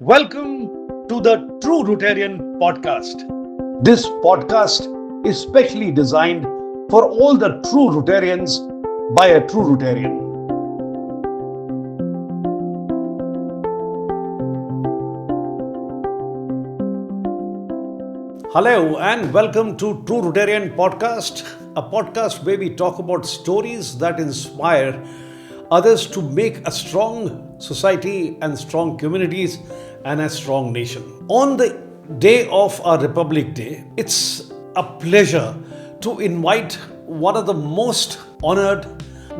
Welcome to the TrueRotarian Podcast. This podcast is specially designed for all the true Rotarians by a true Rotarian. Hello and welcome to TrueRotarian Podcast, a podcast where we talk about stories that inspire others to make a strong society and strong communities and a strong nation. On the day of our Republic Day, it's a pleasure to invite one of the most honored,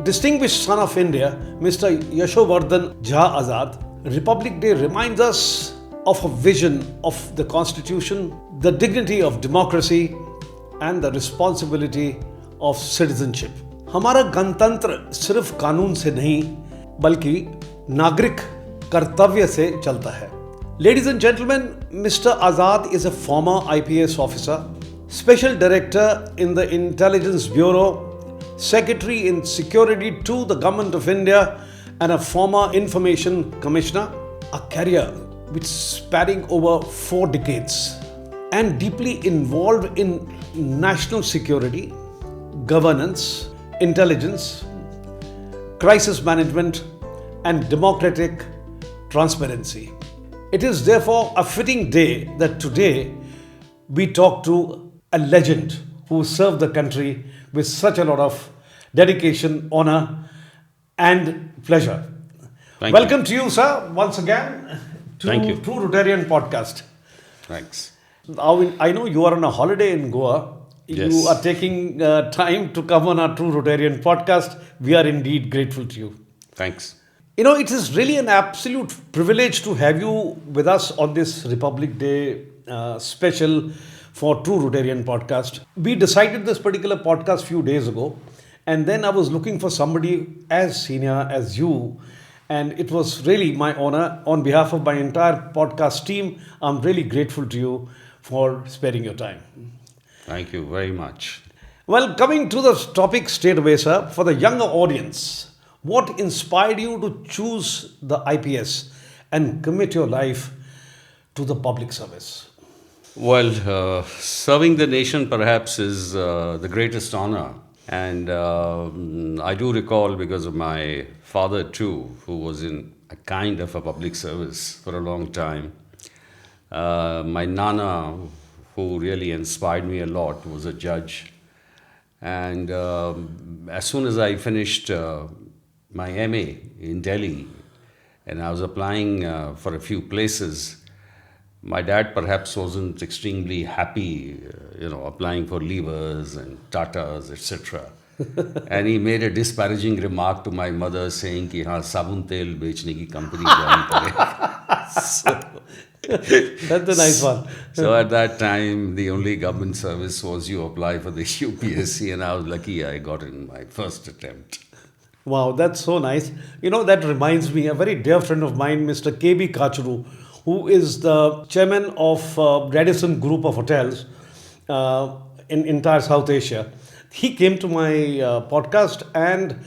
distinguished son of India, Mr. Yashovardhan Jha Azad. Republic Day reminds us of a vision of the Constitution, the dignity of democracy, and the responsibility of citizenship. हमारा गणतंत्र सिर्फ कानून से नहीं बल्कि नागरिक कर्तव्य से चलता है. Ladies and gentlemen, Mr. Azad is a former IPS officer, Special Director in the Intelligence Bureau, Secretary in Security to the Government of India, and a former Information Commissioner. A career which spanning over 4 decades and deeply involved in national security, governance, intelligence, crisis management, and democratic transparency. It is therefore a fitting day that today we talk to a legend who served the country with such a lot of dedication, honor, and pleasure. Welcome to you, sir, once again to True Rotarian Podcast. Thanks. I know you are on a holiday in Goa. Yes. You are taking time to come on our True Rotarian Podcast. We are indeed grateful to you. Thanks. You know, it is really an absolute privilege to have you with us on this Republic Day special for True Rotarian Podcast. We decided this particular podcast few days ago, and then I was looking for somebody as senior as you, and it was really my honor. On behalf of my entire podcast team, I'm really grateful to you for sparing your time. Thank you very much. Well, coming to the topic straight away, sir, for the younger audience, what inspired you to choose the IPS and commit your life to the public service? Well, serving the nation perhaps is the greatest honor. And I do recall, because of my father too, who was in a kind of a public service for a long time. My Nana, who really inspired me a lot, was a judge. And as soon as I finished my MA in Delhi, and I was applying for a few places, my dad perhaps wasn't extremely happy, applying for levers and Tatas, etc. And he made a disparaging remark to my mother saying कि हाँ साबुन तेल बेचने की company join करे. That's a nice one. So at that time, the only government service was you apply for the UPSC, and I was lucky I got in my first attempt. Wow, that's so nice. You know, that reminds me, a very dear friend of mine, Mr. K.B. Kachuru, who is the chairman of Radisson Group of Hotels in entire South Asia. He came to my podcast and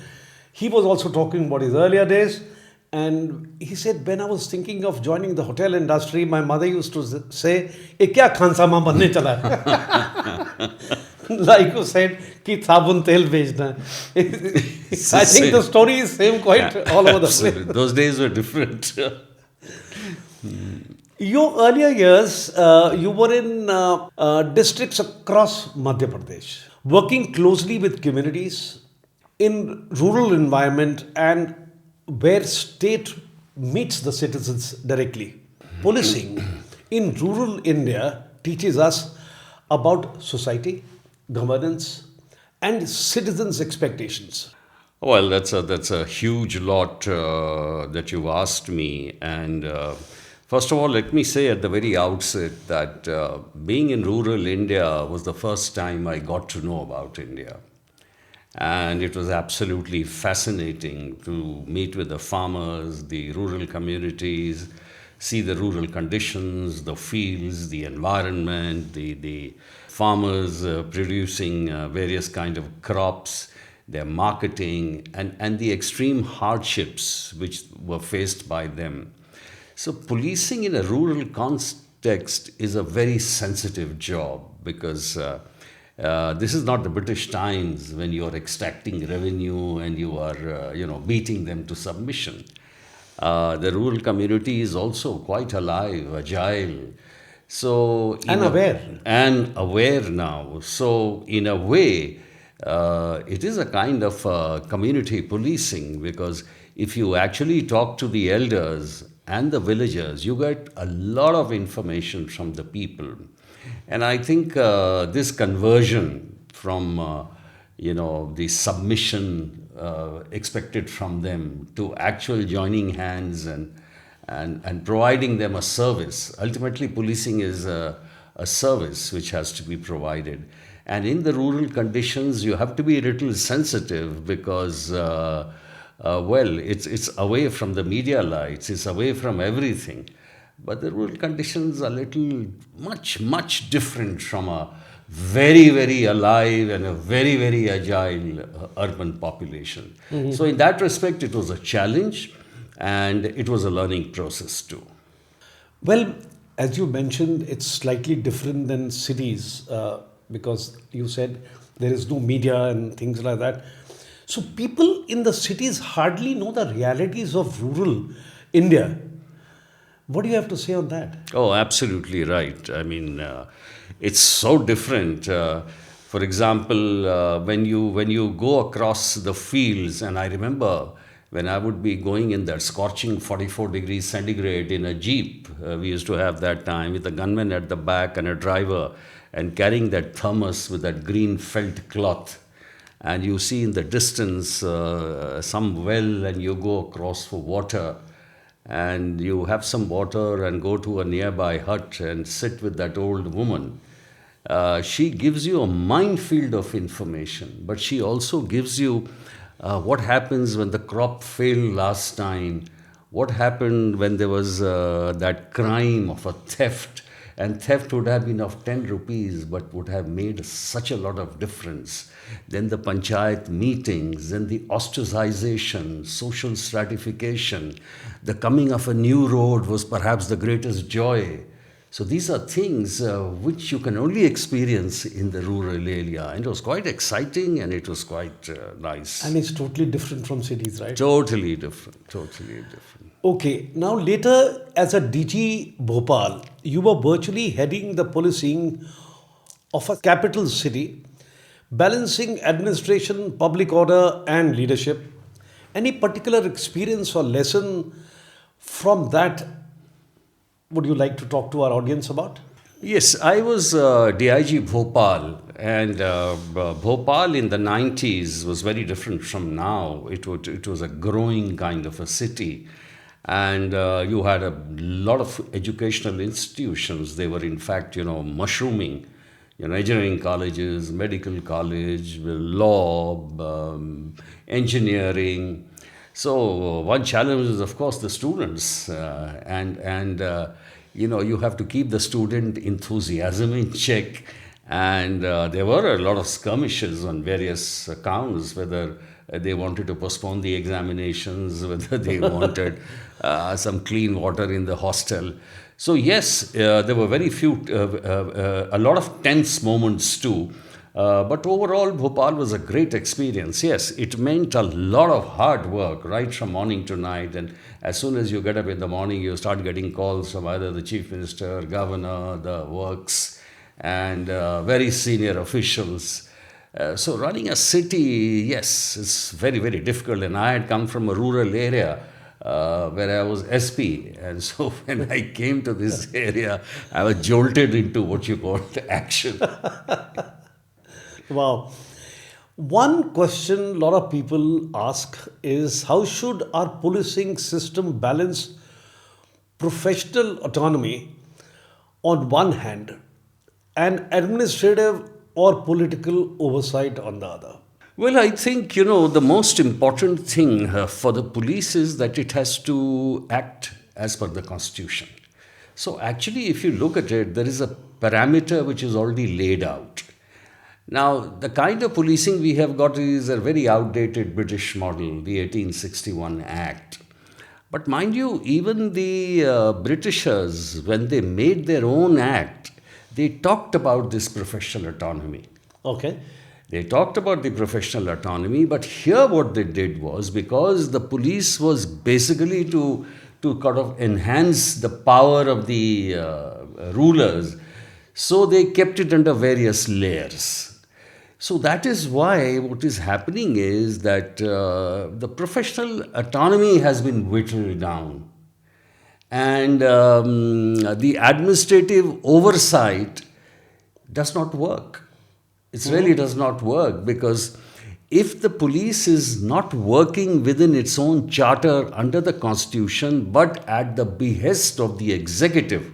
he was also talking about his earlier days. And he said, when I was thinking of joining the hotel industry, my mother used to say, "Ye kya khansama banne chala hai?" Like you said, ki sabun tel bechna. I think the story is same quite all over the place. Those days were different. Your earlier years, you were in districts across Madhya Pradesh, working closely with communities in rural environment and where state meets the citizens directly. Policing in rural India teaches us about society, governance, and citizens' expectations. Well, that's a huge lot that you've asked me. And first of all, let me say at the very outset that being in rural India was the first time I got to know about India. And it was absolutely fascinating to meet with the farmers, the rural communities, see the rural conditions, the fields, the environment, the farmers producing various kind of crops, their marketing, and the extreme hardships which were faced by them. So, policing in a rural context is a very sensitive job because this is not the British times when you are extracting revenue and you are, beating them to submission. The rural community is also quite alive, agile. So, And aware. and aware now. So, in a way, it is a kind of community policing because if you actually talk to the elders and the villagers, you get a lot of information from the people. And I think this conversion from, the submission expected from them to actual joining hands and providing them a service. Ultimately, policing is a service which has to be provided. And in the rural conditions, you have to be a little sensitive because, it's away from the media lights, it's away from everything. But the rural conditions are much different from a very, very alive and a very, very agile urban population. So, in that respect, it was a challenge and it was a learning process too. Well, as you mentioned, it's slightly different than cities because you said there is no media and things like that. So people in the cities hardly know the realities of rural India. What do you have to say on that? Oh, absolutely right. I mean, it's so different. For example, when you go across the fields, and I remember when I would be going in that scorching 44 degrees centigrade in a jeep, we used to have that time with a gunman at the back and a driver, and carrying that thermos with that green felt cloth. And you see in the distance some well, and you go across for water and you have some water and go to a nearby hut and sit with that old woman. She gives you a minefield of information, but she also gives you what happens when the crop failed last time, what happened when there was that crime of a theft, and theft would have been of 10 rupees but would have made such a lot of difference. Then the panchayat meetings, then the ostracization, social stratification, the coming of a new road was perhaps the greatest joy. So these are things which you can only experience in the rural area. And it was quite exciting and it was quite nice. And it's totally different from cities, right? Totally different, totally different. Okay, now later as a DG Bhopal, you were virtually heading the policing of a capital city, balancing administration, public order, and leadership. Any particular experience or lesson from that would you like to talk to our audience about? Yes, I was DIG Bhopal, and Bhopal in the 90s was very different from now. It was a growing kind of a city, and you had a lot of educational institutions. They were, in fact, mushrooming. Engineering colleges, medical college, law, engineering. So one challenge is, of course, the students, you have to keep the student enthusiasm in check. And there were a lot of skirmishes on various accounts, whether they wanted to postpone the examinations, whether they wanted some clean water in the hostel. So yes, there were a lot of tense moments too. But overall, Bhopal was a great experience. Yes, it meant a lot of hard work, right from morning to night. And as soon as you get up in the morning, you start getting calls from either the chief minister, governor, the works, and very senior officials. So running a city, yes, it's very, very difficult. And I had come from a rural area where I was SP. And so when I came to this area, I was jolted into what you call action. Wow. One question a lot of people ask is how should our policing system balance professional autonomy on one hand and administrative or political oversight on the other? Well, I think, the most important thing for the police is that it has to act as per the Constitution. So actually, if you look at it, there is a parameter which is already laid out. Now, the kind of policing we have got is a very outdated British model, the 1861 Act. But mind you, even the Britishers, when they made their own act, they talked about this professional autonomy. Okay. They talked about the professional autonomy, but here what they did was, because the police was basically to kind of enhance the power of the rulers, so they kept it under various layers. So that is why what is happening is that the professional autonomy has been whittled down. And the administrative oversight does not work. It really does not work, because if the police is not working within its own charter under the constitution but at the behest of the executive,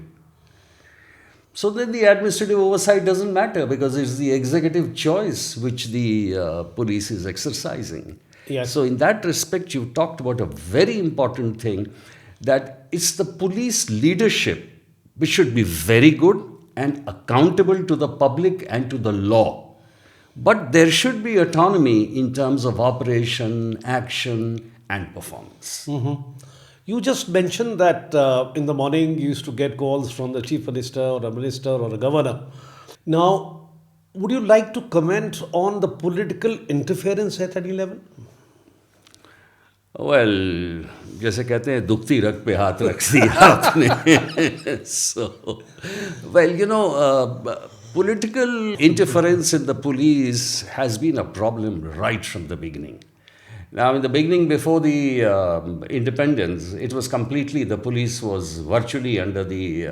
so then the administrative oversight doesn't matter, because it's the executive choice which the police is exercising. Yes. So in that respect, you talked about a very important thing, that it's the police leadership which should be very good and accountable to the public and to the law. But there should be autonomy in terms of operation, action, and performance. You just mentioned that in the morning you used to get calls from the chief minister or a minister or a governor. Now, would you like to comment on the political interference at any level? Well, जैसे कहते हैं दुखती रग पे हाथ रख दिया आपने. So, well, political interference in the police has been a problem right from the beginning. Now, in the beginning, before the independence, it was completely, the police was virtually under the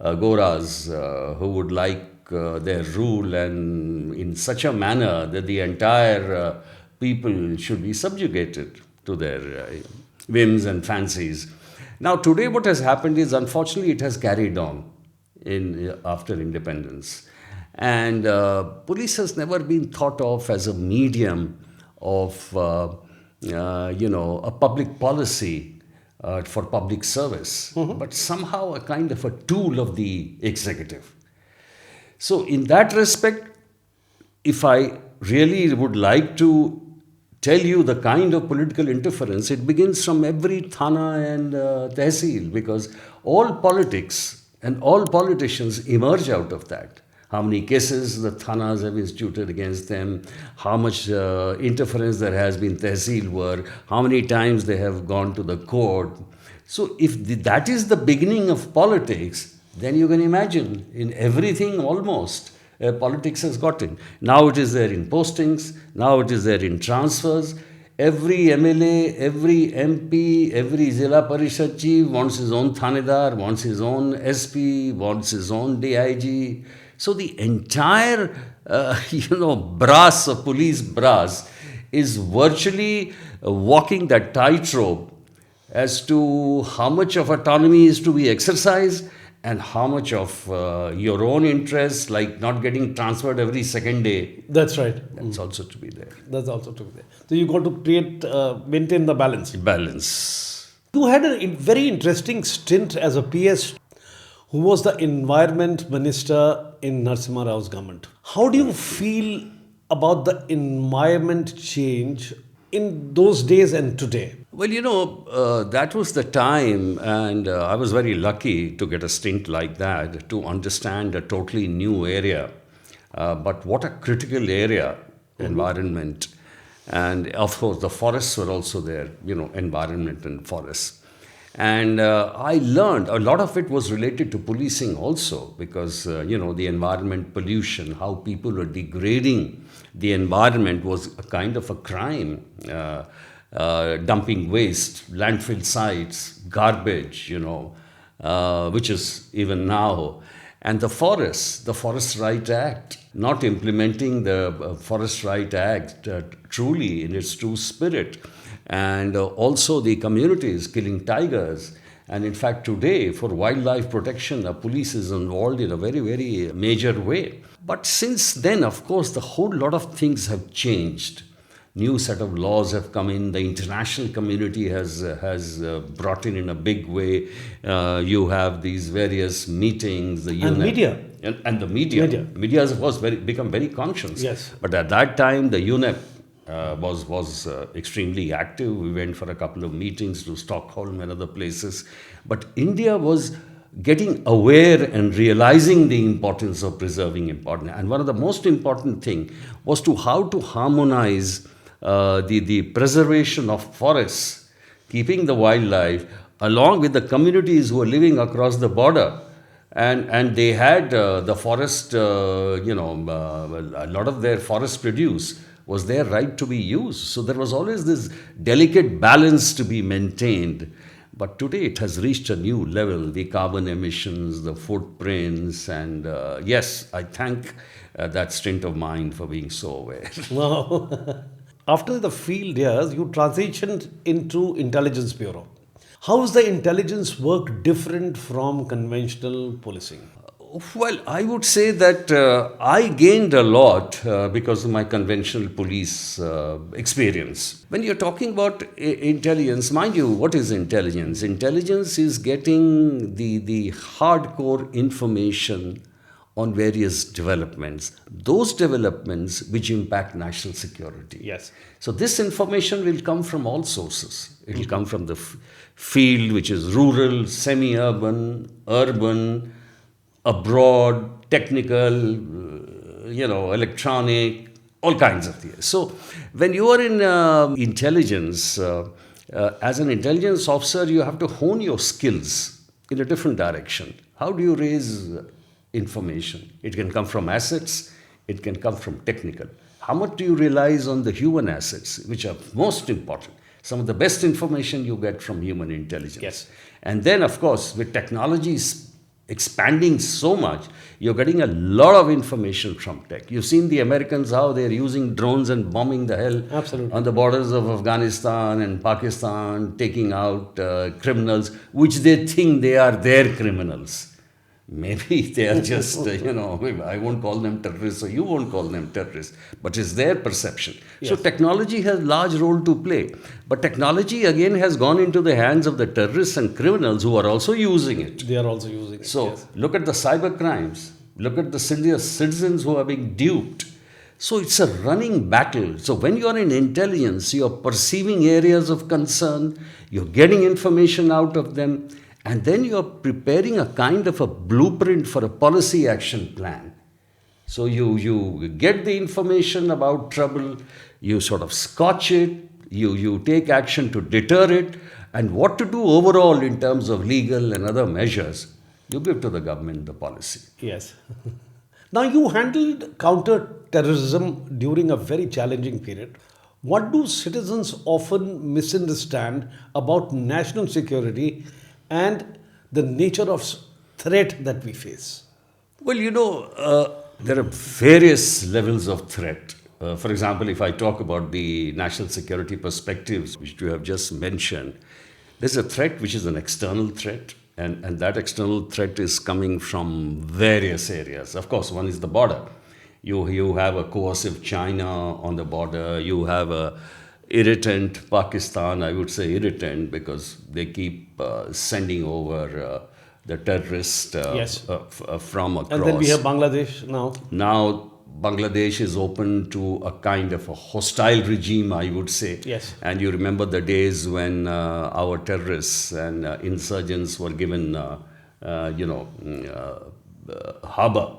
Goras, who would like their rule, and in such a manner that the entire people should be subjugated to their whims and fancies. Now, today what has happened is, unfortunately, it has carried on after independence. And police has never been thought of as a medium of, a public policy for public service, but somehow a kind of a tool of the executive. So in that respect, if I really would like to tell you the kind of political interference, it begins from every thana and tehsil, because all politics and all politicians emerge out of that. How many cases the thanas have instituted against them, how much interference there has been tehsil work, how many times they have gone to the court. So if that is the beginning of politics, then you can imagine in everything almost politics has gotten. Now it is there in postings, now it is there in transfers. Every MLA, every MP, every Zilla Parishad chief wants his own Thanedar, wants his own SP, wants his own DIG. So the entire, brass of police brass is virtually walking that tightrope as to how much of autonomy is to be exercised and how much of your own interests, like not getting transferred every second day. That's right. That's also to be there. That's also to be there. So you got to maintain the balance. Balance. You had a very interesting stint as a PS who was the environment minister in Narasimha Rao's government. How do you feel about the environment change in those days and today? Well, that was the time, and I was very lucky to get a stint like that, to understand a totally new area. But what a critical area, environment. And of course, the forests were also there, environment and forests. And I learned a lot of it was related to policing also, because, the environment pollution, how people were degrading the environment was a kind of a crime. Dumping waste, landfill sites, garbage, which is even now. And the Forest Right Act, not implementing the Forest Right Act truly in its true spirit. And also the communities killing tigers. And in fact, today, for wildlife protection, the police is involved in a very, very major way. But since then, of course, the whole lot of things have changed. New set of laws have come in. The international community has brought in a big way. You have these various meetings. And media. And the media. Media has, of course, become very conscious. Yes. But at that time, the UNEP was extremely active. We went for a couple of meetings to Stockholm and other places. But India was getting aware and realizing the importance of preserving important. And one of the most important thing was to how to harmonize the preservation of forests, keeping the wildlife, along with the communities who are living across the border. And they had the forest, a lot of their forest produce was their right to be used. So there was always this delicate balance to be maintained. But today it has reached a new level, the carbon emissions, the footprints, and yes, I thank that stint of mine for being so aware. Wow. After the field years, you transitioned into intelligence bureau. How is the intelligence work different from conventional policing? Well, I would say that I gained a lot because of my conventional police experience. When you're talking about intelligence, mind you, what is intelligence? Intelligence is getting the hardcore information on various developments, those developments which impact national security. Yes. So this information will come from all sources. It will come from the field, which is rural, semi-urban, urban, abroad, technical, electronic, all kinds of things. So when you are in intelligence, as an intelligence officer, you have to hone your skills in a different direction. How do you raise information? It can come from assets, it can come from technical. How much do you realize on the human assets, which are most important? Some of the best information you get from human intelligence. Yes. And then, of course, with technologies expanding so much, you're getting a lot of information from tech. You've seen the Americans, how they're using drones and bombing the hell Absolutely. on the borders of Afghanistan and Pakistan, taking out criminals, which they think they are their criminals. Maybe they are just, I won't call them terrorists or you won't call them terrorists, but it's their perception. Yes. So technology has a large role to play. But technology again has gone into the hands of the terrorists and criminals who are also using it. They are also using it. So Yes. look at the cyber crimes. Look at the citizens who are being duped. So it's a running battle. So when you're in intelligence, you're perceiving areas of concern, you're getting information out of them, and then you're preparing a kind of a blueprint for a policy action plan. So you get the information about trouble, you sort of scotch it, you take action to deter it, and what to do overall in terms of legal and other measures, you give to the government the policy. Yes. Now, you handled counter-terrorism during a very challenging period. What do citizens often misunderstand about national security and the nature of threat that we face? Well, there are various levels of threat. For example, if I talk about the national security perspectives, which you have just mentioned, there's a threat which is an external threat, and that external threat is coming from various areas. Of course, one is the border. You have a coercive China on the border, you have a irritant Pakistan, I would say irritant because they keep sending over the terrorists Yes. from across. And then we have Bangladesh now. Now Bangladesh is open to a kind of a hostile regime, I would say. Yes. And you remember the days when our terrorists and insurgents were given, harbor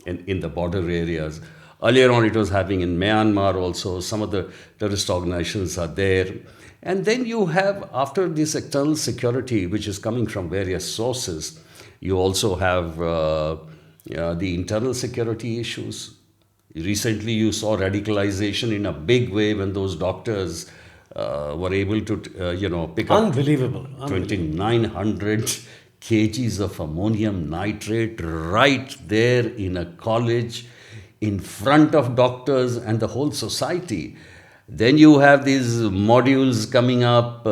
in the border areas. Earlier on, it was happening in Myanmar also. Some of the terrorist organizations are there. And then you have, after this external security, which is coming from various sources, you also have the internal security issues. Recently, you saw radicalization in a big way when those doctors were able to, pick up Unbelievable. 2,900 kgs of ammonium nitrate right there in a college, in front of doctors and the whole society. Then you have these modules coming up,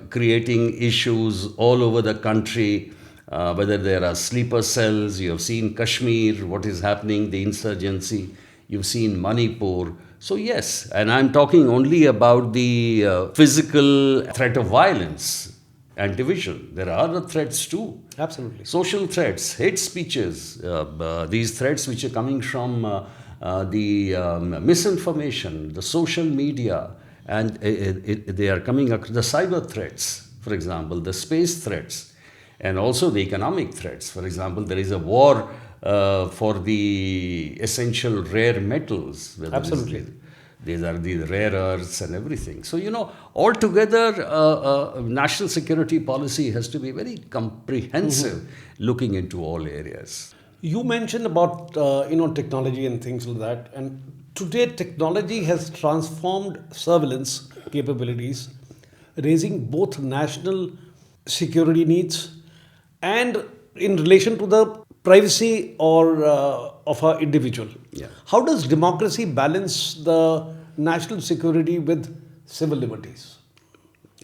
creating issues all over the country, whether there are sleeper cells. You have seen Kashmir, what is happening, the insurgency. You've seen Manipur. So yes, and I'm talking only about the physical threat of violence and division. There are other threats too. Absolutely. Social threats, hate speeches, these threats which are coming from the misinformation, the social media, and they are coming across the cyber threats, for example, the space threats, and also the economic threats. For example, there is a war for the essential rare metals. Absolutely. These are the rare earths and everything. So, altogether, national security policy has to be very comprehensive, looking into all areas. You mentioned about technology and things like that, and today technology has transformed surveillance capabilities, raising both national security needs and in relation to the privacy or of an individual. Yeah. How does democracy balance the national security with civil liberties?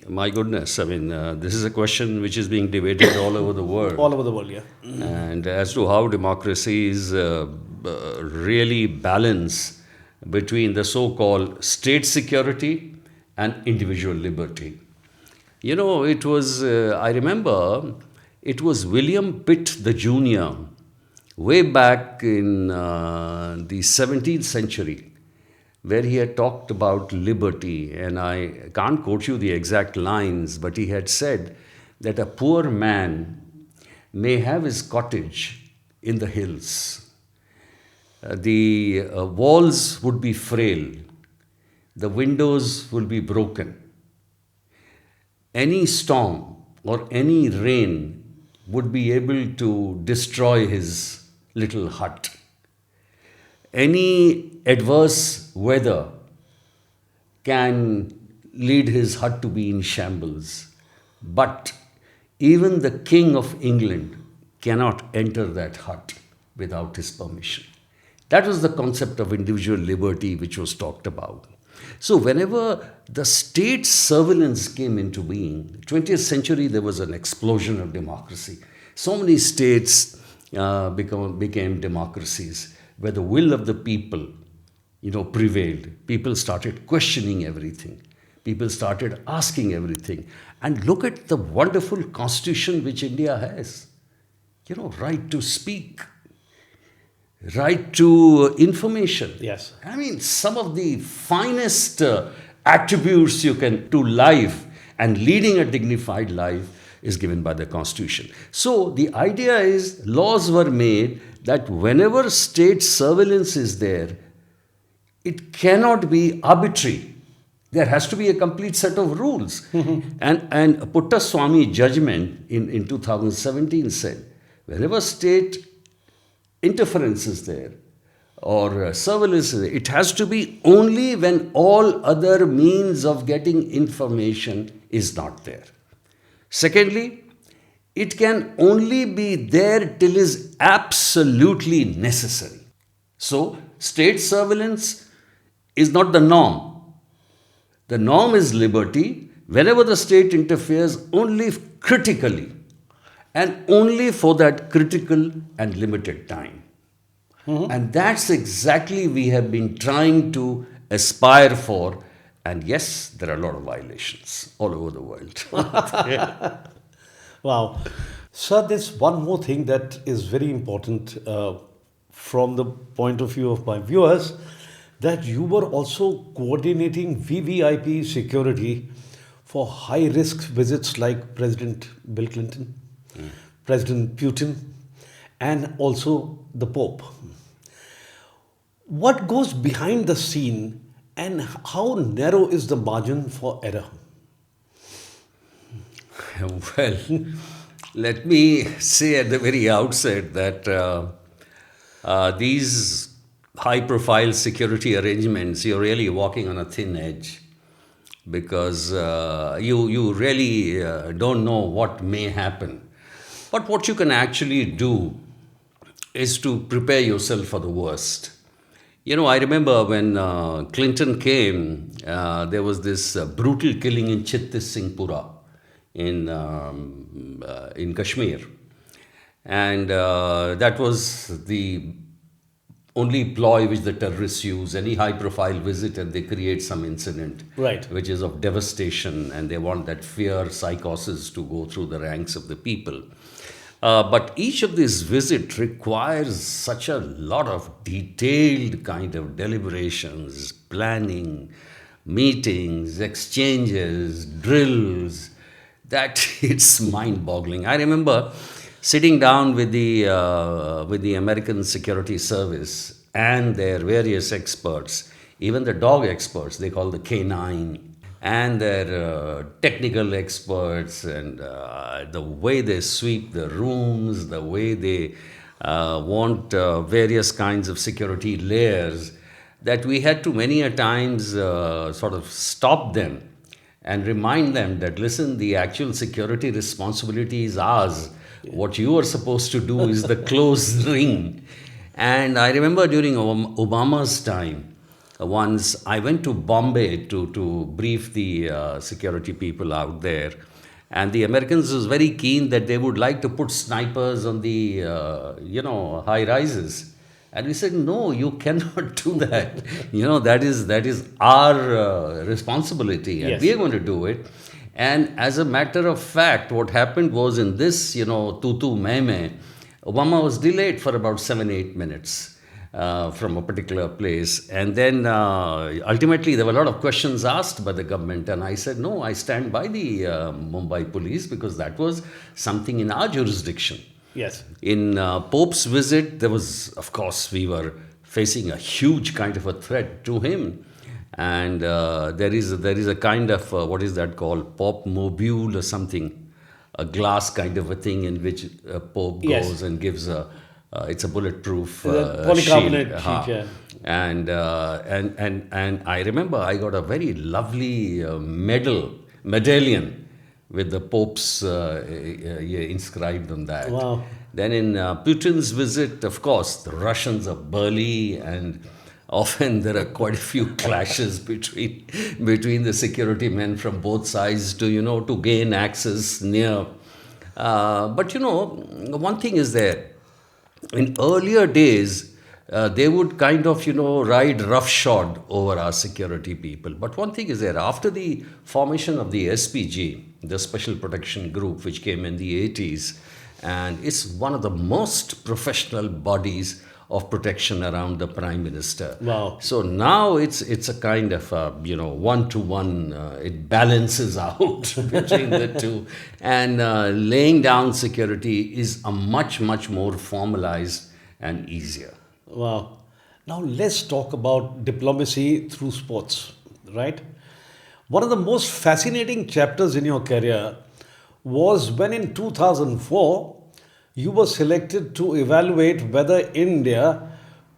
My goodness, I mean, this is a question which is being debated all over the world. All over the world, yeah. And as to how democracy is really balance between the so-called state security and individual liberty. It was, I remember, it was William Pitt the Jr., way back in the 17th century, where he had talked about liberty. And I can't quote you the exact lines, but he had said that a poor man may have his cottage in the hills. The walls would be frail. The windows will be broken. Any storm or any rain would be able to destroy his little hut. Any adverse weather can lead his hut to be in shambles. But even the King of England cannot enter that hut without his permission. That was the concept of individual liberty which was talked about. So whenever the state surveillance came into being, 20th century, there was an explosion of democracy. So many states became democracies where the will of the people, prevailed. People started questioning everything. People started asking everything. And look at the wonderful constitution which India has. Right to speak, right to information. Yes. I mean, some of the finest attributes you can to life and leading a dignified life is given by the Constitution. So the idea is laws were made that whenever state surveillance is there, it cannot be arbitrary. There has to be a complete set of rules. And Puttaswamy judgment in 2017 said, whenever state interference is there or surveillance is there, it has to be only when all other means of getting information is not there. Secondly, it can only be there till is absolutely necessary. So, state surveillance is not the norm. The norm is liberty whenever the state interferes only critically and only for that critical and limited time. And that's exactly we have been trying to aspire for. And yes, there are a lot of violations all over the world. Wow. Sir, there's one more thing that is very important from the point of view of my viewers, that you were also coordinating VVIP security for high-risk visits like President Bill Clinton, President Putin, and also the Pope. What goes behind the scene and how narrow is the margin for error? Well, let me say at the very outset that these high-profile security arrangements, you're really walking on a thin edge because you really don't know what may happen. But what you can actually do is to prepare yourself for the worst. I remember when Clinton came, there was this brutal killing in Chittis Singhpura in Kashmir. And that was the only ploy which the terrorists use. Any high-profile visit and they create some incident, Right. which is of devastation, and they want that fear, psychosis to go through the ranks of the people. But each of these visits requires such a lot of detailed kind of deliberations, planning, meetings, exchanges, drills, that it's mind-boggling. I remember sitting down with the American Security Service and their various experts, even the dog experts, they call the K9, and their technical experts, and the way they sweep the rooms, the way they want various kinds of security layers, that we had to many a times sort of stop them and remind them that, listen, the actual security responsibility is ours. What you are supposed to do is the close ring. And I remember during Obama's time, once I went to Bombay to brief the security people out there. And the Americans was very keen that they would like to put snipers on the, high rises. And we said, no, you cannot do that. That is our responsibility, and Yes. we are going to do it. And as a matter of fact, what happened was in this, tutu meme, Obama was delayed for about 7-8 minutes from a particular place. And then ultimately there were a lot of questions asked by the government. And I said, no, I stand by the Mumbai police, because that was something in our jurisdiction. Yes. In Pope's visit, there was, of course, we were facing a huge kind of a threat to him. And there is a kind of, what is that called, Pop Mobile or something, a glass kind of a thing in which Pope goes Yes. and gives it's a bulletproof polycarbonate shield. sheet, yeah. And I remember I got a very lovely medallion with the Pope's inscribed on that. Wow. Then in Putin's visit, of course, the Russians are burly, and often there are quite a few clashes between the security men from both sides to gain access near. But one thing is there. In earlier days, they would kind of, ride roughshod over our security people. But one thing is there, after the formation of the SPG, the Special Protection Group, which came in the 80s, and it's one of the most professional bodies of protection around the Prime Minister. Wow. So now it's a kind of, one-to-one, it balances out between the two. And laying down security is a much, much more formalized and easier. Wow. Now let's talk about diplomacy through sports, right? One of the most fascinating chapters in your career was when in 2004 you were selected to evaluate whether India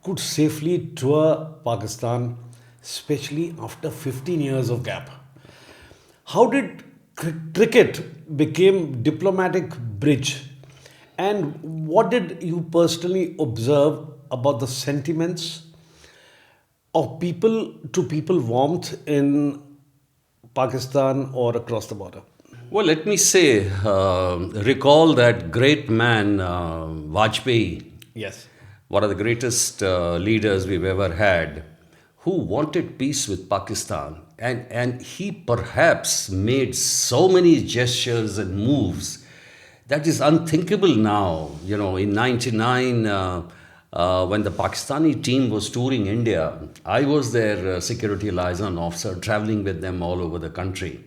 could safely tour Pakistan, especially after 15 years of gap. How did cricket become diplomatic bridge? And what did you personally observe about the sentiments of people to people warmth in Pakistan or across the border? Well, let me say, recall that great man, Vajpayee, Yes. one of the greatest leaders we've ever had, who wanted peace with Pakistan. And he perhaps made so many gestures and moves that is unthinkable now. In 99, when the Pakistani team was touring India, I was their security liaison officer, traveling with them all over the country.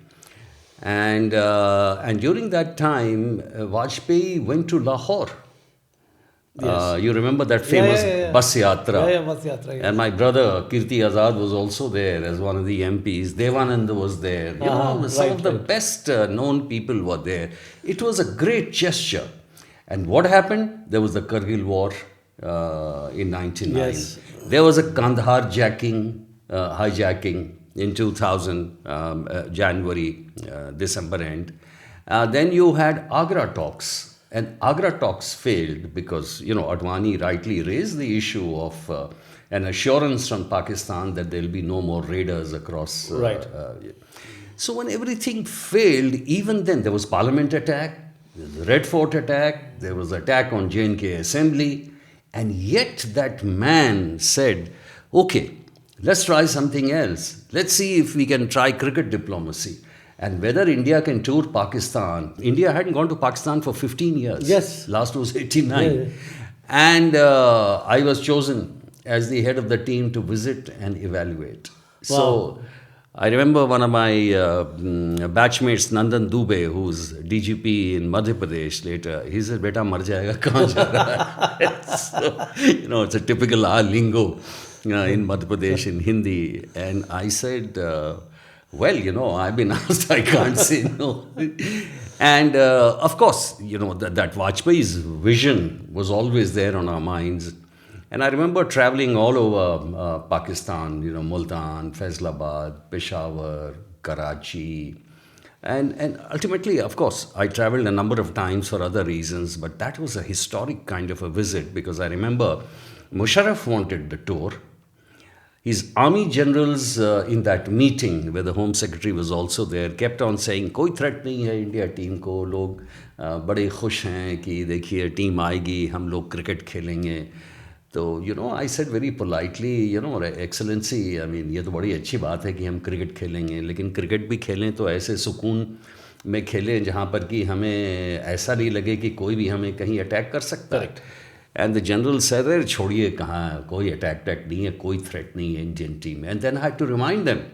And during that time, Vajpayee went to Lahore. Yes. You remember that famous bus yatra? Yeah, bus yatra. Yeah. And my brother Kirti Azad was also there as one of the MPs. Devanand was there. Some of the best known people were there. It was a great gesture. And what happened? There was the Kargil War in 99. Yes. There was a Kandahar hijacking in 2000, January, December end. Then you had Agra talks. And Agra talks failed because, Advani rightly raised the issue of an assurance from Pakistan that there will be no more raiders across. Right. So when everything failed, even then there was Parliament attack, there was the Red Fort attack, there was attack on J&K Assembly. And yet that man said, okay, let's try something else. Let's see if we can try cricket diplomacy. and whether India can tour Pakistan. India hadn't gone to Pakistan for 15 years. Yes. Last was 89. Yeah. And I was chosen as the head of the team to visit and evaluate. So I remember one of my batchmates, Nandan Dubey, who's DGP in Madhya Pradesh later, he said, "Beta mar jayega, kahan ja raha hai?" So, it's a typical lingo in Madhya Pradesh in Hindi. And I said, well, I've been asked, I can't say no. And of course, that Vajpayee's vision was always there on our minds. And I remember traveling all over Pakistan, Multan, Faisalabad, Peshawar, Karachi. And ultimately, of course, I traveled a number of times for other reasons, but that was a historic kind of a visit because I remember Musharraf wanted the tour. His army generals in that meeting, where the Home Secretary was also there, kept on saying, "Koi threat nahi hai India team ko, log bade khush hain ki dekhiye team aayegi, hum log cricket khelenge." So, I said very politely, Excellency, I mean, ये तो बड़ी अच्छी बात है कि हम cricket खेलेंगे, लेकिन क्रिकेट भी खेलें तो ऐसे सुकून में खेलें जहाँ पर कि हमें ऐसा नहीं लगे कि कोई भी हमें कहीं अटैक कर सकता है. And the general said, "अरे छोड़िए कहाँ, कोई अटैक नहीं है, कोई threat नहीं है Indian team." And then I had to remind them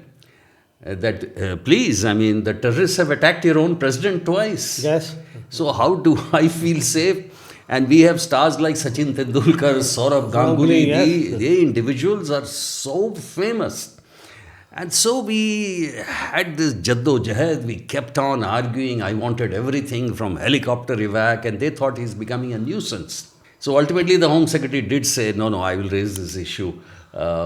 that, please, I mean, the terrorists have attacked your own president twice. Yes. So how do I feel safe? And we have stars like Sachin Tendulkar, Saurabh Ganguly. Yes. They individuals are so famous. And so we had this jaddo-jahad. We kept on arguing. I wanted everything from helicopter evac, and they thought he's becoming a nuisance. So ultimately, the Home Secretary did say, no, I will raise this issue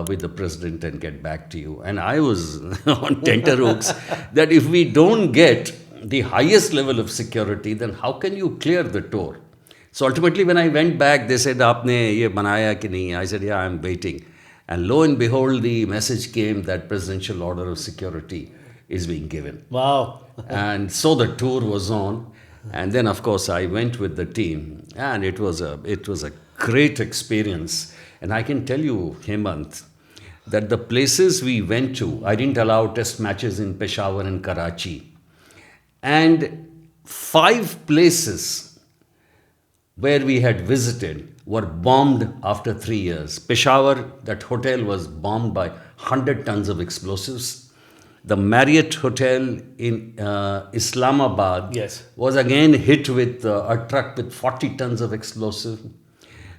with the President and get back to you. And I was on tenterhooks that if we don't get the highest level of security, then how can you clear the tour? So ultimately, when I went back, they said, "Aapne ye banaya ki nahi?" I said, "Yeah, I'm waiting." And lo and behold, the message came that presidential order of security is being given. Wow. And so the tour was on. And then, of course, I went with the team. And it was a great experience. And I can tell you, Hemant, that the places we went to, I didn't allow test matches in Peshawar and Karachi. And 5 places where we had visited were bombed after 3 years. Peshawar, that hotel was bombed by 100 tons of explosives. The Marriott Hotel in Islamabad was again hit with a truck with 40 tons of explosive.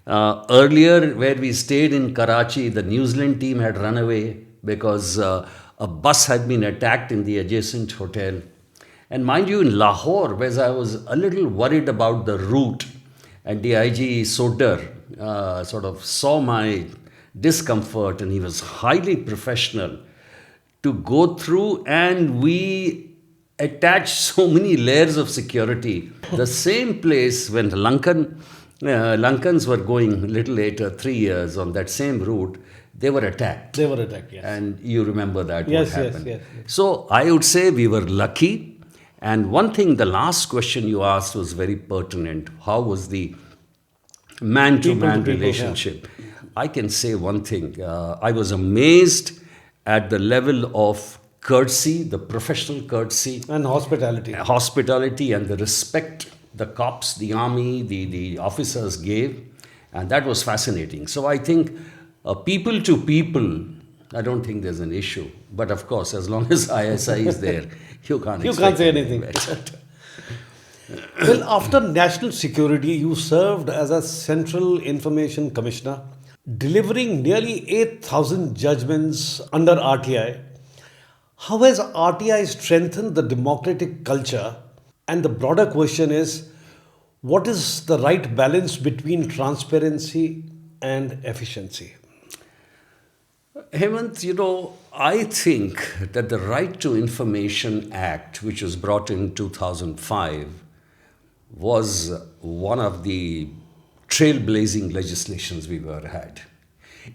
Earlier, where we stayed in Karachi, the New Zealand team had run away because a bus had been attacked in the adjacent hotel. And mind you, in Lahore, where I was a little worried about the route, and DIG Sodar sort of saw my discomfort, and he was highly professional to go through, and we attached so many layers of security. The same place when Lankans were going a little later, 3 years on that same route, they were attacked. Yes. And you remember that, Yes, what happened. yes. So I would say we were lucky. And one thing, the last question you asked was very pertinent. How was the man-to-man relationship? Yeah. I can say one thing. I was amazed at the level of courtesy, the professional courtesy. And hospitality. Hospitality and the respect the cops, the army, the officers gave. And that was fascinating. So I think people to people, I don't think there's an issue. But of course, as long as ISI is there, you can't say anything. Well, after national security, you served as a Central Information Commissioner, delivering nearly 8,000 judgments under RTI. How has RTI strengthened the democratic culture? And the broader question is, what is the right balance between transparency and efficiency? Hemant, I think that the Right to Information Act, which was brought in 2005, was one of the trailblazing legislations we've ever had.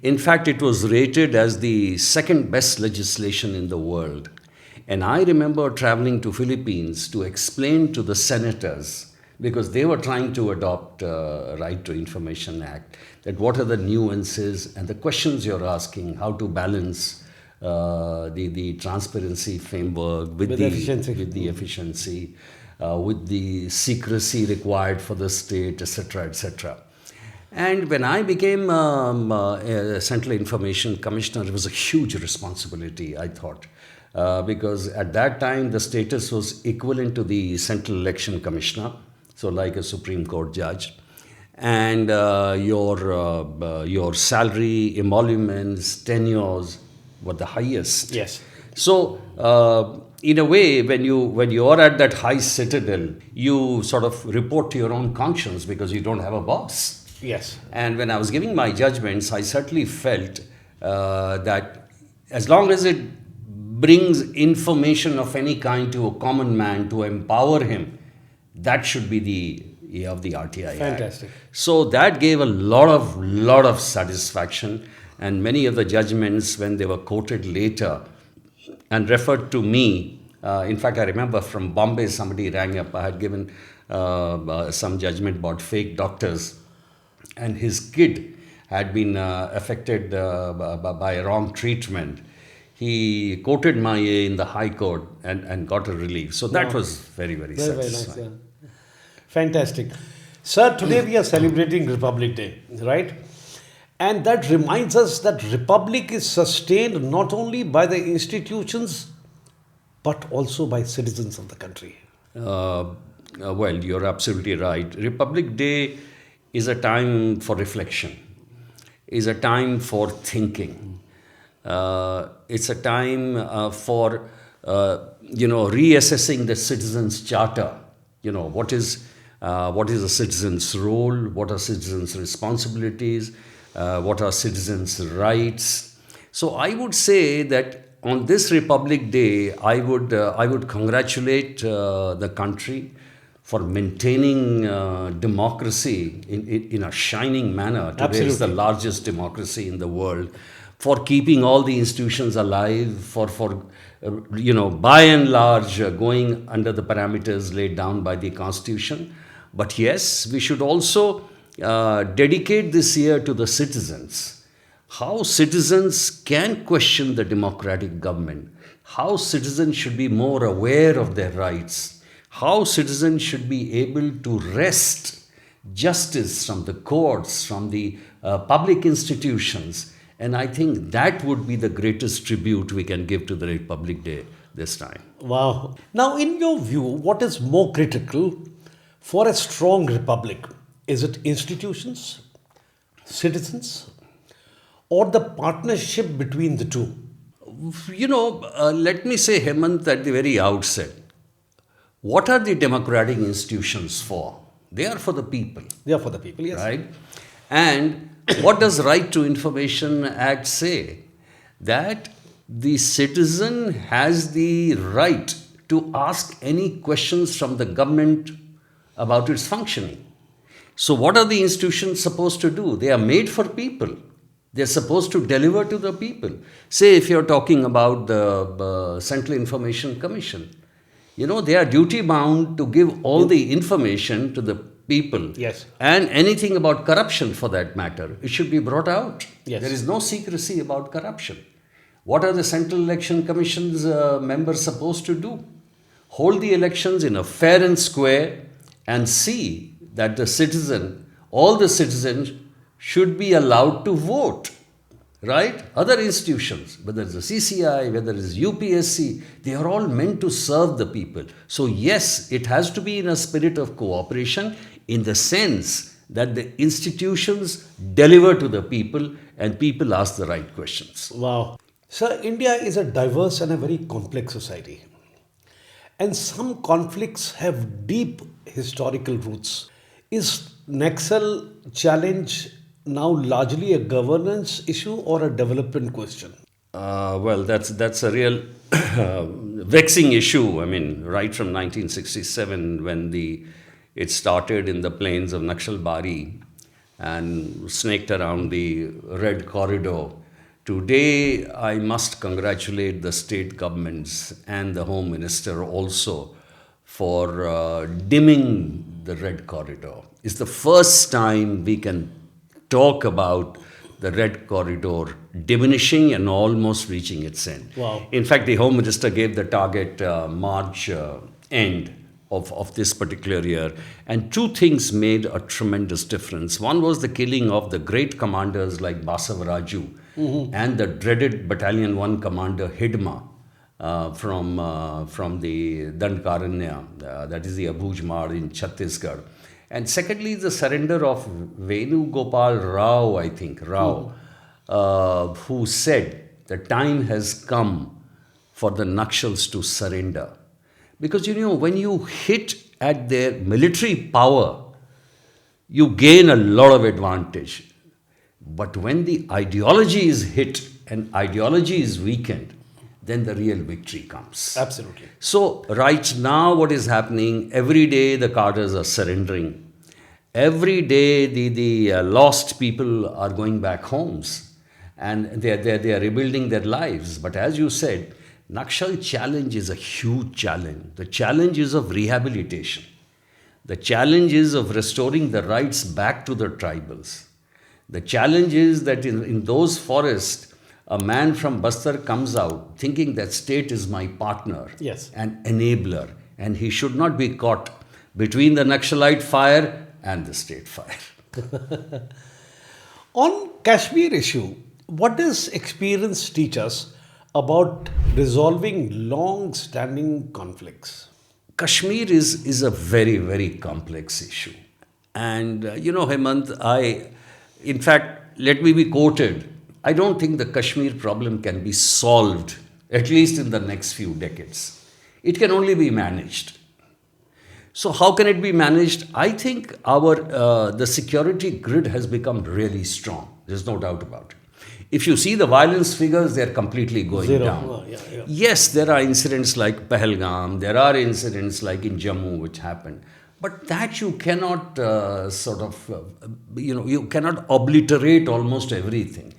In fact, it was rated as the second best legislation in the world. And I remember traveling to Philippines to explain to the senators, because they were trying to adopt Right to Information Act, that what are the nuances and the questions you're asking, how to balance the transparency framework, with the efficiency, with the secrecy required for the state, etc., etc. And when I became a Central Information Commissioner, it was a huge responsibility, I thought, because at that time the status was equivalent to the Central Election Commissioner, so like a Supreme Court judge, and your salary, emoluments, tenures were the highest. Yes. So, in a way, when you are at that high citadel, you sort of report to your own conscience because you don't have a boss. Yes. And when I was giving my judgments, I certainly felt that as long as it brings information of any kind to a common man to empower him, that should be the of the RTI. Fantastic. Act. So that gave a lot of satisfaction, and many of the judgments, when they were quoted later and referred to me. In fact, I remember from Bombay, somebody rang up. I had given some judgment about fake doctors, and his kid had been affected by wrong treatment. He quoted my in the High Court and got a relief. So that was very, very satisfying. Very nice. Yeah. Fantastic. Sir, today we are celebrating Republic Day, right? And that reminds us that Republic is sustained not only by the institutions, but also by citizens of the country. Well, you're absolutely right. Republic Day is a time for reflection, is a time for thinking. It's a time for, reassessing the citizen's charter. What is a citizen's role? What are citizens' responsibilities? What are citizens' rights? So I would say that on this Republic Day, I would congratulate the country for maintaining democracy in a shining manner. Today is the largest democracy in the world. For keeping all the institutions alive, for by and large going under the parameters laid down by the Constitution. But yes, we should also dedicate this year to the citizens. How citizens can question the democratic government. How citizens should be more aware of their rights. How citizens should be able to wrest justice from the courts, from the public institutions. And I think that would be the greatest tribute we can give to the Republic Day this time. Wow. Now, in your view, what is more critical for a strong republic? Is it institutions, citizens, or the partnership between the two? Let me say, Hemant, at the very outset, what are the democratic institutions for? They are for the people. They are for the people, yes. Right? And what does Right to Information Act say? That the citizen has the right to ask any questions from the government about its functioning. So what are the institutions supposed to do? They are made for people. They're supposed to deliver to the people. Say if you're talking about the Central Information Commission, they are duty bound to give all the information to the people. Yes. And anything about corruption for that matter, it should be brought out. Yes. There is no secrecy about corruption. What are the Central Election Commission's members supposed to do? Hold the elections in a fair and square and see that all the citizens should be allowed to vote. Right? Other institutions, whether it's the CCI, whether it's UPSC, they are all meant to serve the people. So yes, it has to be in a spirit of cooperation, in the sense that the institutions deliver to the people and people ask the right questions. Wow. Sir, India is a diverse and a very complex society. And some conflicts have deep historical roots. Is Naxal challenge now largely a governance issue or a development question? Well, that's a real vexing issue. I mean, right from 1967, when it started in the plains of Naxalbari and snaked around the Red Corridor. Today, I must congratulate the state governments and the Home Minister also for dimming the Red Corridor. It's the first time we can talk about the Red Corridor diminishing and almost reaching its end. Wow. In fact, the Home Minister gave the target March end of this particular year. And two things made a tremendous difference. One was the killing of the great commanders like Basavaraju and the dreaded Battalion 1 commander Hidma from the Dandkaranya, that is the Abujmar in Chhattisgarh. And secondly, the surrender of Venu Gopal Rao, I think, who said the time has come for the Nakshals to surrender. Because, when you hit at their military power, you gain a lot of advantage. But when the ideology is hit and ideology is weakened, then the real victory comes. Absolutely. So right now what is happening, every day the cadres are surrendering. Every day the lost people are going back homes and they are rebuilding their lives. But as you said, Nakshal challenge is a huge challenge. The challenge is of rehabilitation. The challenge is of restoring the rights back to the tribals. The challenge is that in those forests, a man from Bastar comes out thinking that state is my partner, yes, an enabler, and he should not be caught between the Naxalite fire and the state fire. On Kashmir issue, what does experience teach us about resolving long-standing conflicts? Kashmir is a very, very complex issue. And, Hemant, in fact, let me be quoted. I don't think the Kashmir problem can be solved, at least in the next few decades. It can only be managed. So how can it be managed? I think the security grid has become really strong. There's no doubt about it. If you see the violence figures, they're completely going Zero. down. Oh, yeah. Yes, there are incidents like Pahalgam, there are incidents like in Jammu which happened. But that you cannot you cannot obliterate almost everything.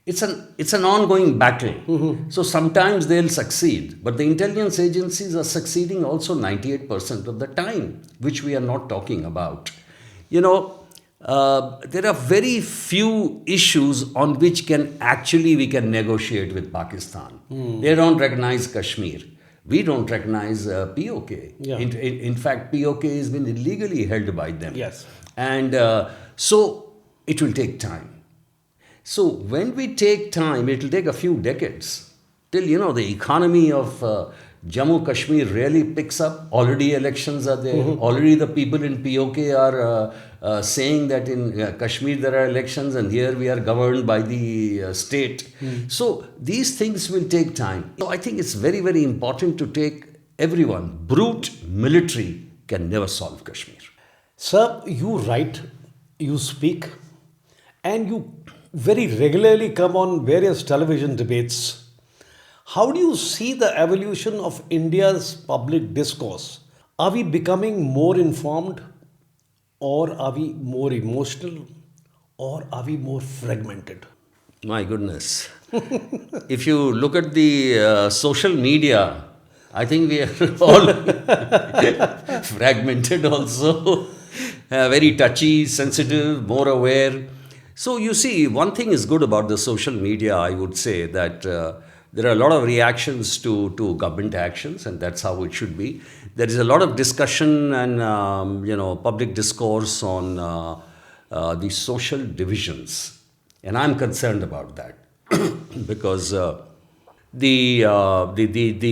It's an ongoing battle. Mm-hmm. So sometimes they'll succeed, but the intelligence agencies are succeeding also 98% of the time, which we are not talking about. There are very few issues on which we can negotiate with Pakistan. They don't recognize Kashmir. We don't recognize POK. Yeah. In fact, POK has been illegally held by them. Yes. And so it will take time. So when we take time, it will take a few decades till, the economy of Jammu Kashmir really picks up. Already elections are there. Mm-hmm. Already the people in POK are saying that in Kashmir there are elections and here we are governed by the state. So these things will take time. So I think it's very, very important to take everyone. Brute military can never solve Kashmir. Sir, you write, you speak, and you very regularly come on various television debates. How do you see the evolution of India's public discourse? Are we becoming more informed, or are we more emotional, or are we more fragmented? My goodness. If you look at the social media, I think we are all fragmented also. Very touchy, sensitive, more aware. So you see, one thing is good about the social media, I would say, that there are a lot of reactions to government actions, and that's how it should be. There is a lot of discussion and public discourse on the social divisions, and I'm concerned about that because the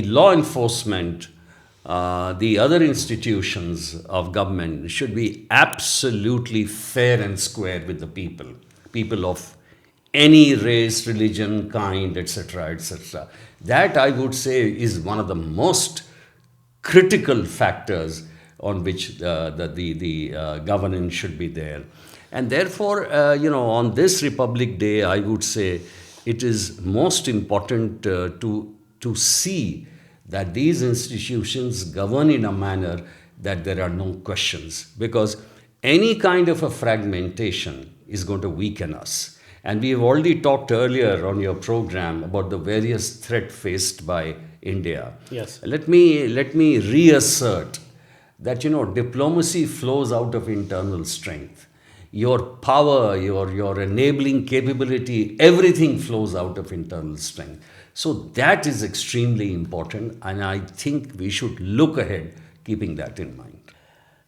law enforcement, the other institutions of government should be absolutely fair and square with the people of any race, religion, kind, etc., etc. That, I would say, is one of the most critical factors on which the governance should be there. And therefore, on this Republic Day, I would say it is most important to see that these institutions govern in a manner that there are no questions. Because any kind of a fragmentation is going to weaken us. And we have already talked earlier on your program about the various threats faced by India. Yes. Let me reassert that, diplomacy flows out of internal strength. your power, your enabling capability, everything flows out of internal strength. So that is extremely important, and I think we should look ahead keeping that in mind.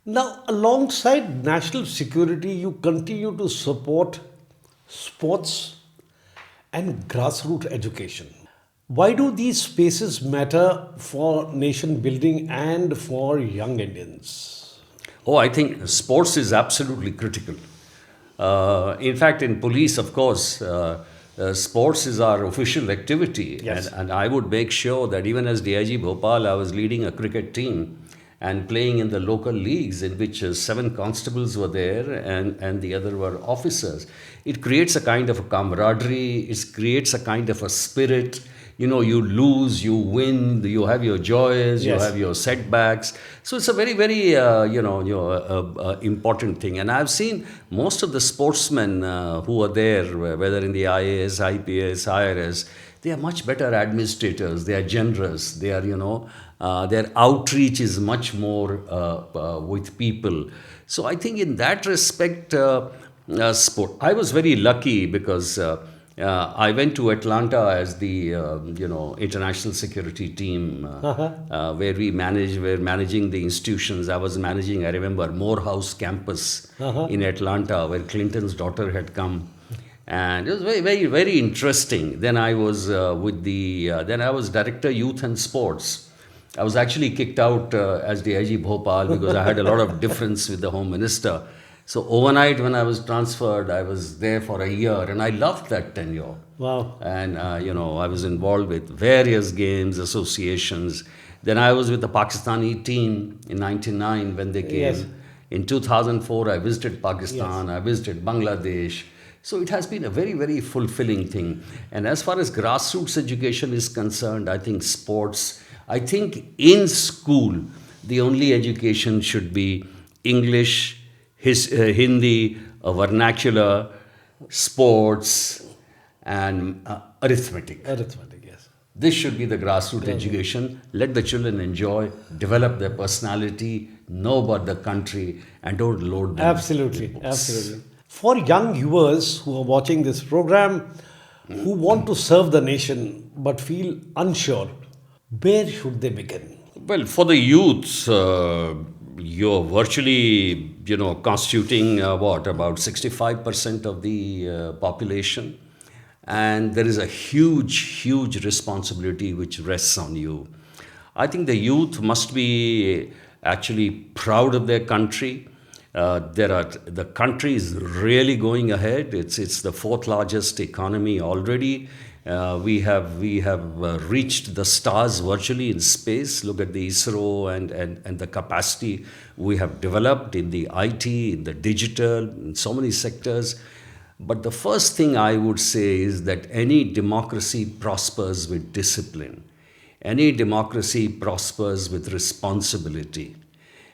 Now, alongside national security, you continue to support sports and grassroots education. Why do these spaces matter for nation building and for young Indians? Oh, I think sports is absolutely critical. In fact, in police, of course, sports is our official activity. Yes. And I would make sure that even as DIG Bhopal, I was leading a cricket team and playing in the local leagues in which 7 constables were there and the other were officers. It creates a kind of a camaraderie, it creates a kind of a spirit. You know, you lose, you win, you have your joys, you Yes. have your setbacks. So it's a very, very, important thing. And I've seen most of the sportsmen who are there, whether in the IAS, IPS, IRS, they are much better administrators. They are generous. They are, their outreach is much more with people. So I think in that respect, sport. I was very lucky because I went to Atlanta as the international security team where we're managing the institutions. I was managing, I remember, Morehouse campus in Atlanta where Clinton's daughter had come. And it was very, very, very interesting. Then I was then I was director youth and sports. I was actually kicked out as DIG Bhopal because I had a lot of difference with the Home Minister. So overnight when I was transferred, I was there for a year and I loved that tenure. Wow. And, I was involved with various games, associations. Then I was with the Pakistani team in 99 when they came. Yes. In 2004, I visited Pakistan, Yes. I visited Bangladesh. So it has been a very, very fulfilling thing. And as far as grassroots education is concerned, I think I think in school, the only education should be English, Hindi, vernacular, sports, and arithmetic. Arithmetic, yes. This should be the grassroots education. Let the children enjoy, develop their personality, know about the country, and don't load them. Absolutely, with books. absolutely. For young viewers who are watching this program, who want to serve the nation but feel unsure, where should they begin? Well, for the youth, you're virtually, constituting about 65% of the population. And there is a huge, huge responsibility which rests on you. I think the youth must be actually proud of their country. The country is really going ahead. It's the 4th largest economy already. We have reached the stars virtually in space. Look at the ISRO and the capacity we have developed in the IT, in the digital, in so many sectors. But the first thing I would say is that any democracy prospers with discipline. Any democracy prospers with responsibility.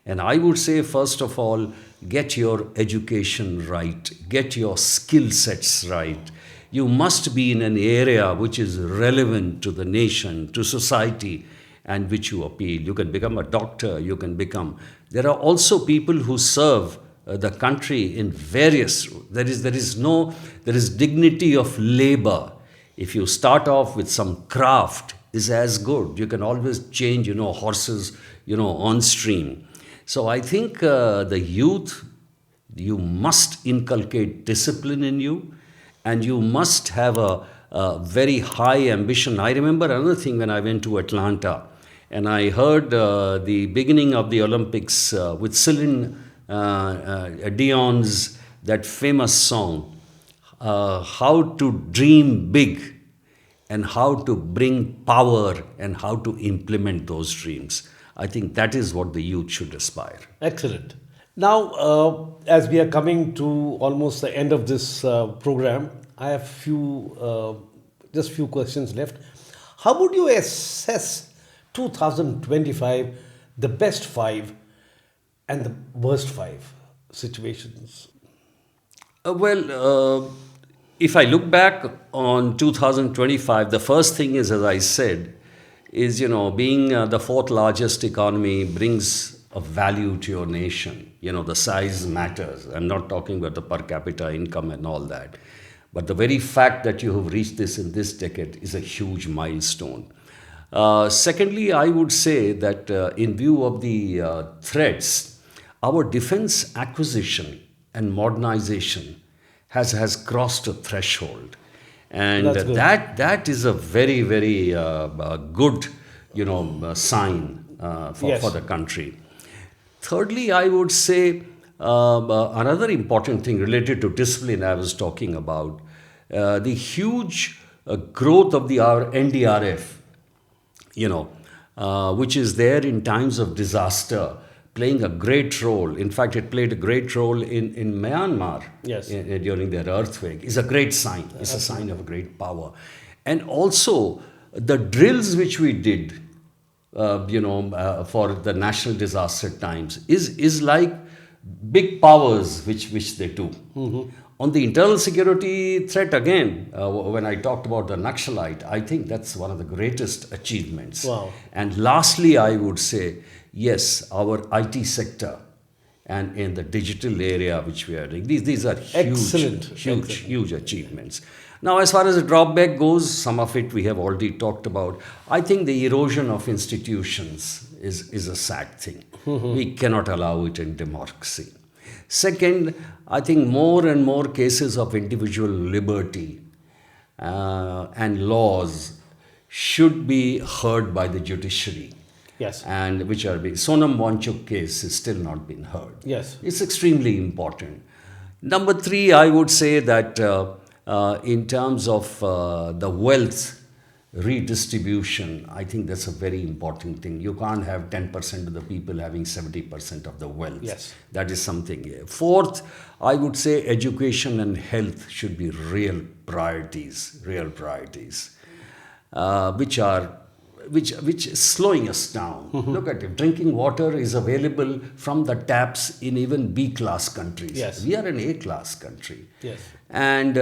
And I would say, first of all, get your education right, get your skill sets right. You must be in an area which is relevant to the nation, to society, and which you appeal. You can become a doctor, there are also people who serve the country in various, there is dignity of labor. If you start off with some craft, is as good. You can always change, horses, on stream. So I think the youth, you must inculcate discipline in you, and you must have a very high ambition. I remember another thing when I went to Atlanta, and I heard the beginning of the Olympics with Celine Dion's that famous song, how to dream big and how to bring power and how to implement those dreams. I think that is what the youth should aspire. Excellent. Now, as we are coming to almost the end of this program, I have just few questions left. How would you assess 2025, the best 5 and the worst 5 situations? If I look back on 2025, the first thing is, as I said, is, being the 4th largest economy brings of value to your nation. The size matters. I'm not talking about the per capita income and all that. But the very fact that you have reached this in this decade is a huge milestone. Secondly, I would say that in view of the threats, our defense acquisition and modernization has crossed a threshold. And that is a very, very good, sign for the country. Thirdly, I would say another important thing related to discipline I was talking about, the huge growth of our NDRF, which is there in times of disaster, playing a great role. In fact, it played a great role in Myanmar during their earthquake. It's a great sign. It's a sign of great power. And also, the drills which we did, for the national disaster times is like big powers which they do. Mm-hmm. On the internal security threat, again, when I talked about the Naxalite, I think that's one of the greatest achievements. Wow. And lastly, I would say, yes, our IT sector and in the digital area which we are doing, these are huge achievements. Now, as far as the drawback goes, some of it we have already talked about. I think the erosion of institutions is a sad thing. Mm-hmm. We cannot allow it in democracy. Second, I think more and more cases of individual liberty and laws should be heard by the judiciary. Yes. And which are being. Sonam Wangchuk case is still not been heard. Yes. It's extremely important. Number three, I would say that in terms of the wealth redistribution, I think that's a very important thing. You can't have 10% of the people having 70% of the wealth. Yes. That is something. Fourth, I would say education and health should be real priorities, which is slowing us down. Mm-hmm. Look at it. Drinking water is available from the taps in even B-class countries. Yes. We are an A-class country. Yes. And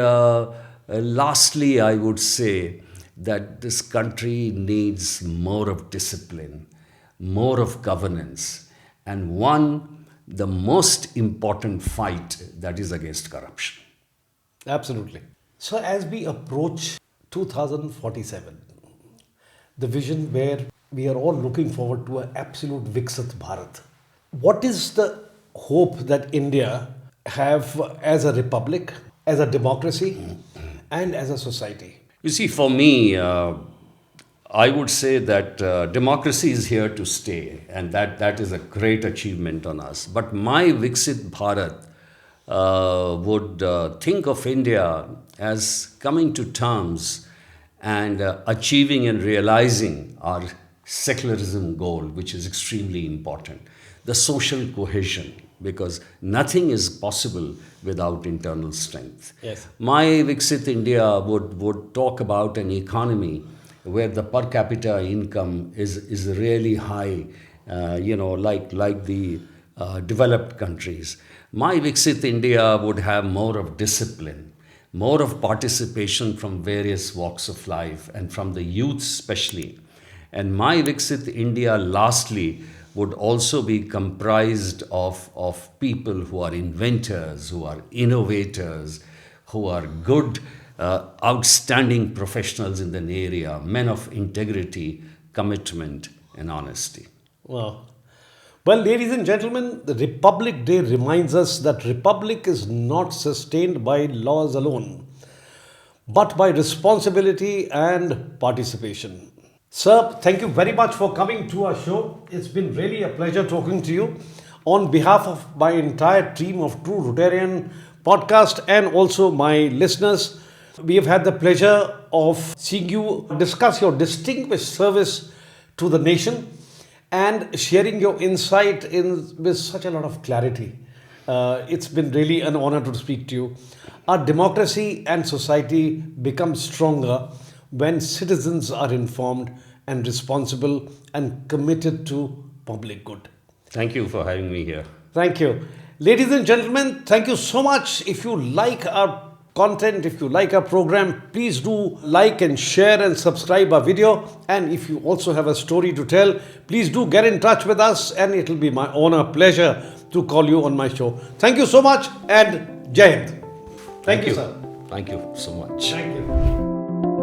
lastly, I would say that this country needs more of discipline, more of governance, and the most important fight, that is against corruption. Absolutely. So as we approach 2047, the vision where we are all looking forward to an absolute Viksit Bharat, what is the hope that India have as a republic, as a democracy, and as a society? You see, for me, I would say that democracy is here to stay, and that is a great achievement on us. But my Viksit Bharat would think of India as coming to terms and achieving and realizing our secularism goal, which is extremely important. The social cohesion, because nothing is possible without internal strength. Yes. My Viksit India would talk about an economy where the per capita income is really high, like the developed countries. My Viksit India would have more of discipline, more of participation from various walks of life and from the youth especially. And my Viksit India, lastly, would also be comprised of people who are inventors, who are innovators, who are good, outstanding professionals in the area, men of integrity, commitment, and honesty. Wow. Well, ladies and gentlemen, the Republic Day reminds us that Republic is not sustained by laws alone, but by responsibility and participation. Sir, thank you very much for coming to our show. It's been really a pleasure talking to you. On behalf of my entire team of True Rotarian Podcast and also my listeners, we have had the pleasure of seeing you discuss your distinguished service to the nation and sharing your insight with such a lot of clarity. It's been really an honor to speak to you. Our democracy and society become stronger when citizens are informed and responsible and committed to public good. Thank you for having me here. Thank you. Ladies and gentlemen, thank you so much. If you like our content, if you like our program, please do like and share and subscribe our video. And if you also have a story to tell, please do get in touch with us, and it will be my honor, pleasure to call you on my show. Thank you so much, and Jai Hind. Thank you, sir. Thank you so much. Thank you.